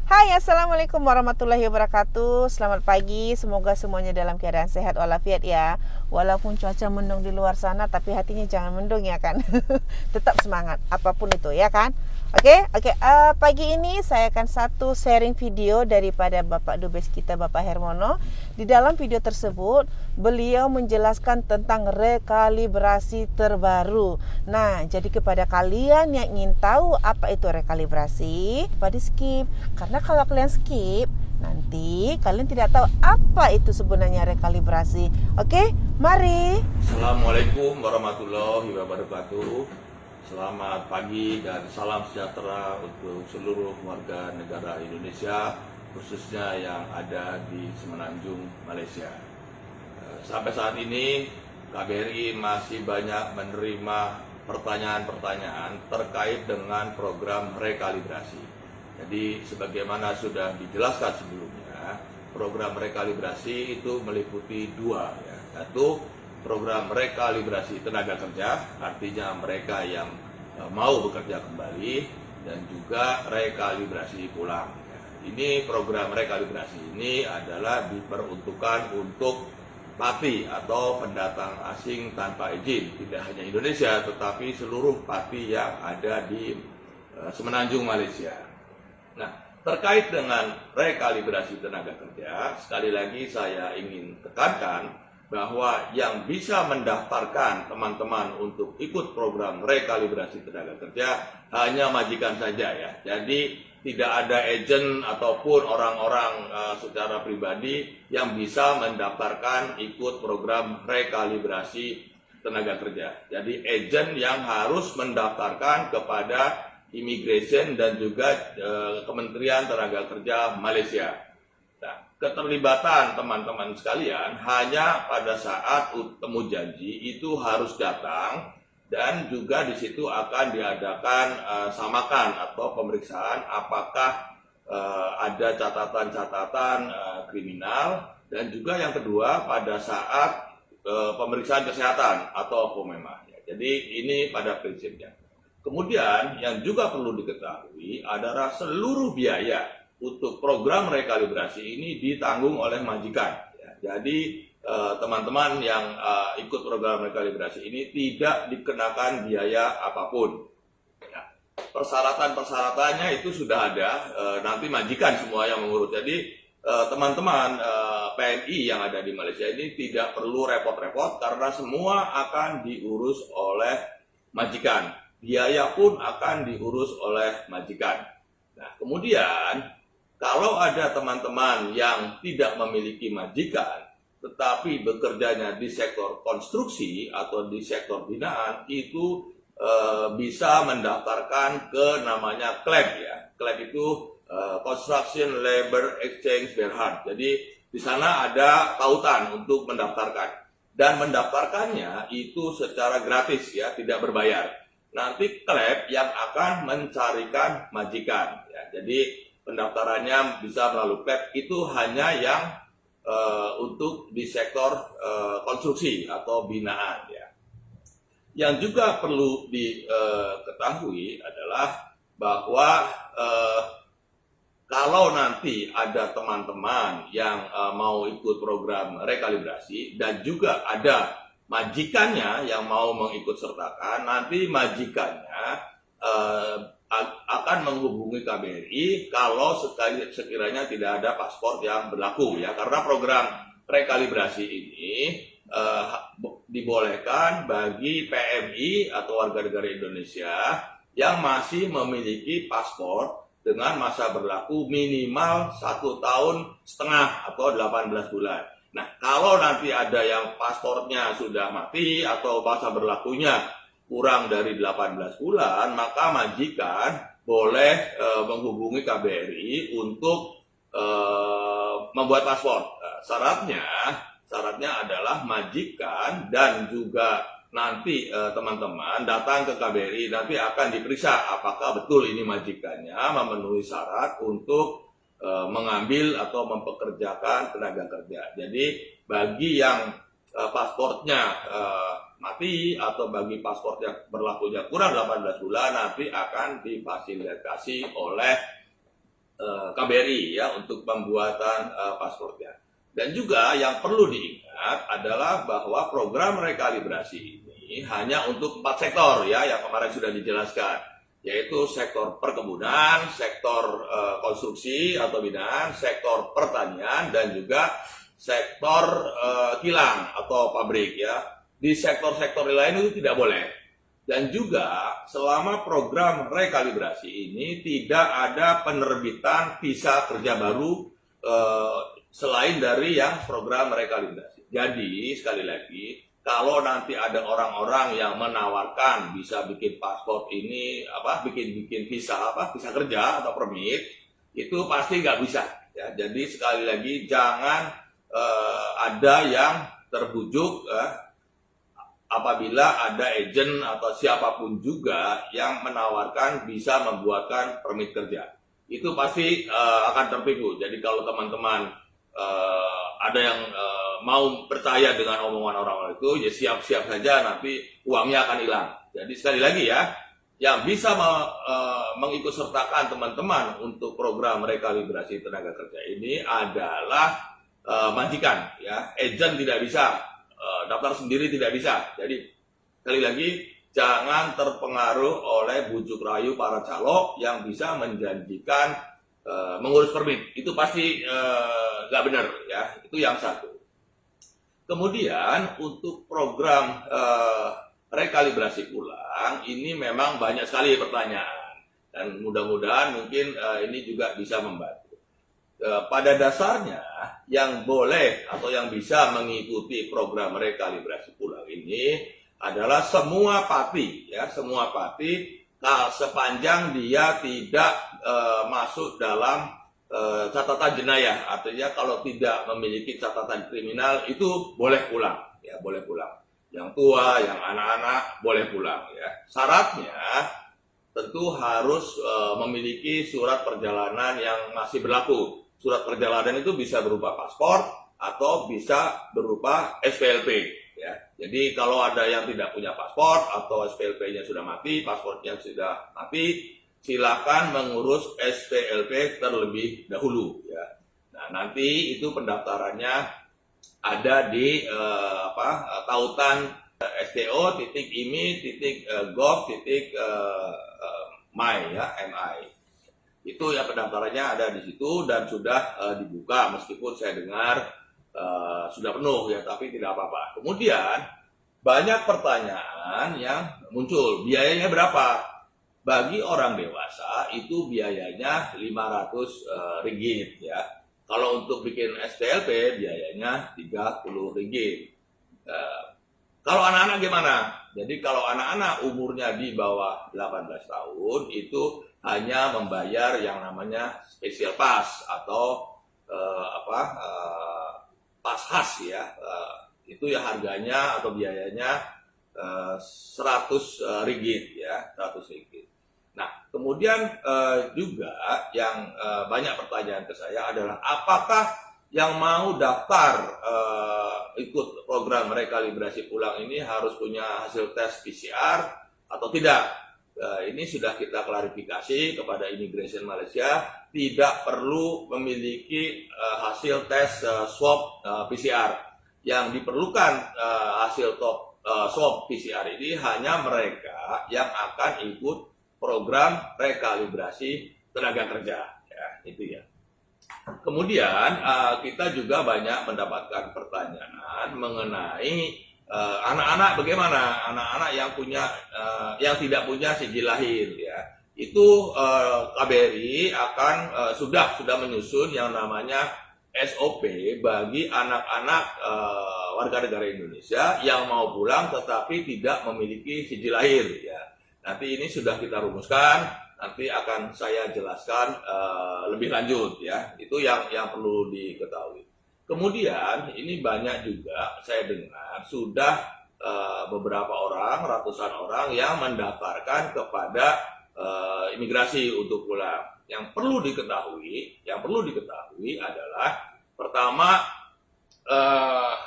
Hai, Assalamualaikum warahmatullahi wabarakatuh. Selamat pagi, semoga semuanya dalam keadaan sehat walafiat ya. Walaupun cuaca mendung di luar sana, tapi hatinya jangan mendung ya kan. Tetap semangat, apapun itu ya kan. Oke. Pagi ini saya akan satu sharing video daripada Bapak Dubes kita, Bapak Hermono. Di dalam video tersebut, beliau menjelaskan tentang rekalibrasi terbaru. Nah, jadi kepada kalian yang ingin tahu apa itu rekalibrasi, pada skip. Karena kalau kalian skip, nanti kalian tidak tahu apa itu sebenarnya rekalibrasi. Oke, mari. Assalamualaikum warahmatullahi wabarakatuh. Selamat pagi dan salam sejahtera untuk seluruh warga negara Indonesia, khususnya yang ada di Semenanjung, Malaysia. Sampai saat ini KBRI masih banyak menerima pertanyaan-pertanyaan terkait dengan program rekalibrasi. Jadi sebagaimana sudah dijelaskan sebelumnya, program rekalibrasi itu meliputi dua ya. Satu, program rekalibrasi tenaga kerja, artinya mereka yang mau bekerja kembali, dan juga rekalibrasi pulang. Ini program rekalibrasi ini adalah diperuntukkan untuk PATI atau pendatang asing tanpa izin, tidak hanya Indonesia tetapi seluruh PATI yang ada di Semenanjung Malaysia. Nah, terkait dengan rekalibrasi tenaga kerja, sekali lagi saya ingin tekankan bahwa yang bisa mendaftarkan teman-teman untuk ikut program rekalibrasi tenaga kerja hanya majikan saja ya. Jadi tidak ada agen ataupun orang-orang secara pribadi yang bisa mendaftarkan ikut program rekalibrasi tenaga kerja. Jadi agen yang harus mendaftarkan kepada Immigration dan juga Kementerian Tenaga Kerja Malaysia. Nah, keterlibatan teman-teman sekalian hanya pada saat temu janji itu harus datang, dan juga di situ akan diadakan samakan atau pemeriksaan apakah ada catatan-catatan kriminal, dan juga yang kedua pada saat pemeriksaan kesehatan atau POMEMA. Jadi ini pada prinsipnya. Kemudian yang juga perlu diketahui adalah seluruh biaya untuk program rekalibrasi ini ditanggung oleh majikan. Jadi teman-teman yang ikut program rekalibrasi ini tidak dikenakan biaya apapun. Persyaratan-persyaratannya itu sudah ada, nanti majikan semua yang mengurus. Jadi teman-teman PNI yang ada di Malaysia ini tidak perlu repot-repot karena semua akan diurus oleh majikan. Biaya pun akan diurus oleh majikan. Nah, kemudian kalau ada teman-teman yang tidak memiliki majikan, tetapi bekerjanya di sektor konstruksi atau di sektor binaan, itu bisa mendaftarkan ke namanya CLEB ya. CLEB itu Construction Labor Exchange Berhad. Jadi di sana ada tautan untuk mendaftarkan. Dan mendaftarkannya itu secara gratis ya, tidak berbayar. Nanti CLEB yang akan mencarikan majikan ya. Jadi pendaftarannya bisa melalui CLEB, itu hanya yang untuk di sektor konstruksi atau binaan ya. Yang juga perlu diketahui adalah bahwa kalau nanti ada teman-teman yang mau ikut program rekalibrasi dan juga ada majikannya yang mau mengikut sertakan, nanti majikannya akan menghubungi KBRI kalau sekiranya tidak ada paspor yang berlaku ya, karena program rekalibrasi ini dibolehkan bagi PMI atau warga negara Indonesia yang masih memiliki paspor dengan masa berlaku minimal 1,5 tahun atau 18 bulan. Nah, kalau nanti ada yang paspornya sudah mati atau masa berlakunya kurang dari 18 bulan, maka majikan boleh menghubungi KBRI untuk membuat paspor. Nah, syaratnya adalah majikan dan juga nanti teman-teman datang ke KBRI, nanti akan diperiksa apakah betul ini majikannya memenuhi syarat untuk mengambil atau mempekerjakan tenaga kerja. Jadi bagi yang paspornya mati atau bagi paspor yang berlakunya kurang 18 bulan, nanti akan difasilitasi oleh KBRI ya untuk pembuatan paspornya. Dan juga yang perlu diingat adalah bahwa program rekalibrasi ini hanya untuk 4 sektor ya yang kemarin sudah dijelaskan, yaitu sektor perkebunan, sektor konstruksi atau binaan, sektor pertanian, dan juga sektor kilang atau pabrik ya. Di sektor-sektor lain itu tidak boleh. Dan juga selama program rekalibrasi ini tidak ada penerbitan visa kerja baru selain dari yang program rekalibrasi. Jadi sekali lagi, kalau nanti ada orang-orang yang menawarkan bisa bikin paspor ini bikin visa visa kerja atau permit, itu pasti nggak bisa ya. Jadi sekali lagi jangan ada yang terbujuk apabila ada agent atau siapapun juga yang menawarkan bisa membuatkan permit kerja. Itu pasti akan tertipu. Jadi kalau teman-teman ada yang mau percaya dengan omongan orang itu, ya siap-siap saja nanti uangnya akan hilang. Jadi sekali lagi ya, yang bisa mengikutsertakan teman-teman untuk program rekalibrasi tenaga kerja ini adalah majikan ya. Agent tidak bisa, daftar sendiri tidak bisa. Jadi sekali lagi jangan terpengaruh oleh bujuk rayu para calok yang bisa menjanjikan mengurus permit. Itu pasti nggak benar ya. Itu yang satu. Kemudian untuk program rekalibrasi ulang ini memang banyak sekali pertanyaan dan mudah-mudahan mungkin ini juga bisa membantu. Pada dasarnya yang boleh atau yang bisa mengikuti program rekalibrasi ulang ini adalah semua pati ya, semua pati sepanjang dia tidak masuk dalam catatan jenayah. Artinya kalau tidak memiliki catatan kriminal itu boleh pulang ya, boleh pulang. Yang tua, yang anak-anak boleh pulang ya. Syaratnya tentu harus memiliki surat perjalanan yang masih berlaku. Surat perjalanan itu bisa berupa paspor atau bisa berupa SPLP ya. Jadi kalau ada yang tidak punya paspor atau SPLP-nya sudah mati, paspornya sudah mati, silakan mengurus SPLP terlebih dahulu ya. Nah, nanti itu pendaftarannya ada di tautan sto.imi.gov.my ya, MI. Itu ya pendaftarannya ada di situ dan sudah dibuka meskipun saya dengar sudah penuh ya, tapi tidak apa-apa. Kemudian banyak pertanyaan yang muncul, biayanya berapa? Bagi orang dewasa itu biayanya 500 ringgit ya. Kalau untuk bikin SPLP biayanya 30 ringgit. Kalau anak-anak gimana? Jadi kalau anak-anak umurnya di bawah 18 tahun itu hanya membayar yang namanya special pass atau pas khas ya. Itu ya harganya atau biayanya 100 ringgit ya, 100 ringgit. Nah, kemudian juga yang banyak pertanyaan ke saya adalah apakah yang mau daftar ikut program rekalibrasi ulang ini harus punya hasil tes PCR atau tidak? Ini sudah kita klarifikasi kepada Immigration Malaysia, tidak perlu memiliki hasil tes swab PCR. Yang diperlukan hasil swab PCR ini hanya mereka yang akan ikut program rekalibrasi tenaga kerja. Ya, itu ya. Kemudian kita juga banyak mendapatkan pertanyaan mengenai anak-anak bagaimana, anak-anak yang yang tidak punya sijil lahir ya. Itu KBRI akan sudah menyusun yang namanya SOP bagi anak-anak warga negara Indonesia yang mau pulang tetapi tidak memiliki sijil lahir ya. Nanti ini sudah kita rumuskan, nanti akan saya jelaskan lebih lanjut ya. Itu yang perlu diketahui. Kemudian ini banyak juga saya dengar sudah beberapa orang, ratusan orang yang mendaftarkan kepada imigrasi untuk pulang. Yang perlu diketahui adalah pertama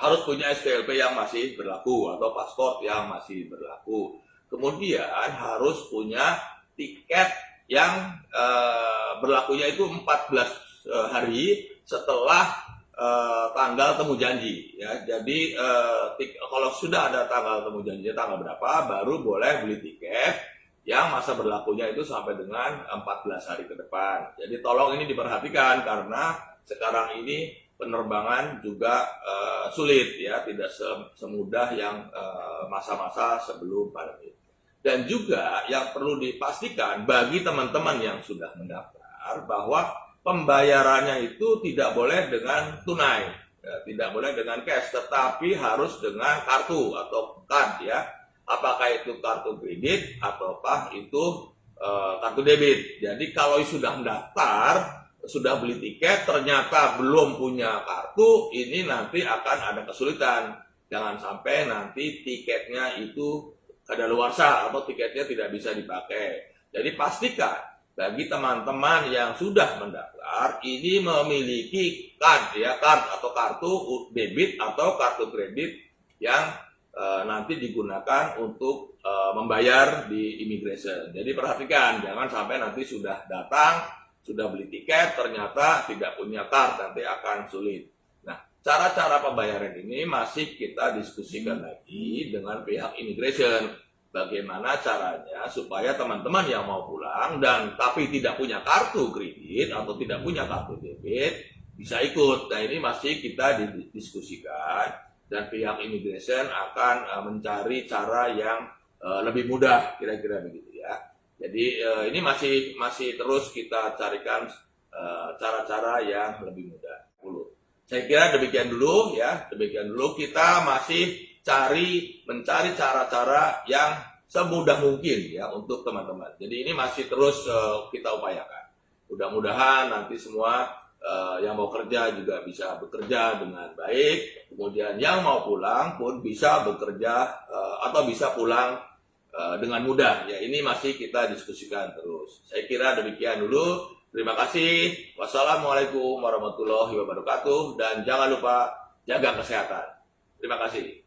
harus punya SPLP yang masih berlaku atau paspor yang masih berlaku. Kemudian harus punya tiket yang berlakunya itu 14 hari setelah tanggal temu janji ya. Jadi kalau sudah ada tanggal temu janji tanggal berapa baru boleh beli tiket yang masa berlakunya itu sampai dengan 14 hari ke depan. Jadi tolong ini diperhatikan karena sekarang ini penerbangan juga sulit ya, tidak semudah yang masa-masa sebelum pandemi. Dan juga yang perlu dipastikan bagi teman-teman yang sudah mendaftar bahwa pembayarannya itu tidak boleh dengan tunai, ya, tidak boleh dengan cash, tetapi harus dengan kartu atau card ya. Apakah itu kartu kredit ataukah itu kartu debit. Jadi kalau sudah mendaftar, sudah beli tiket, ternyata belum punya kartu, ini nanti akan ada kesulitan. Jangan sampai nanti tiketnya itu kadaluarsa atau tiketnya tidak bisa dipakai. Jadi pastikan bagi teman-teman yang sudah mendaftar ini memiliki card ya, card atau kartu debit atau kartu kredit yang nanti digunakan untuk membayar di immigration. Jadi perhatikan, jangan sampai nanti sudah datang, sudah beli tiket, ternyata tidak punya card, nanti akan sulit. Nah, cara-cara pembayaran ini masih kita diskusikan lagi dengan pihak immigration. Bagaimana caranya supaya teman-teman yang mau pulang dan tapi tidak punya kartu kredit atau tidak punya kartu debit bisa ikut. Nah, ini masih kita didiskusikan dan pihak immigration akan mencari cara yang lebih mudah, kira-kira begitu ya. Jadi ini masih terus kita carikan cara-cara yang lebih mudah. Saya kira demikian dulu ya, demikian dulu kita masih mencari cara-cara yang semudah mungkin ya untuk teman-teman. Jadi ini masih terus kita upayakan. Mudah-mudahan nanti semua yang mau kerja juga bisa bekerja dengan baik. Kemudian yang mau pulang pun bisa bekerja atau bisa pulang dengan mudah. Ya, ini masih kita diskusikan terus. Saya kira demikian dulu. Terima kasih. Wassalamualaikum warahmatullahi wabarakatuh. Dan jangan lupa jaga kesehatan. Terima kasih.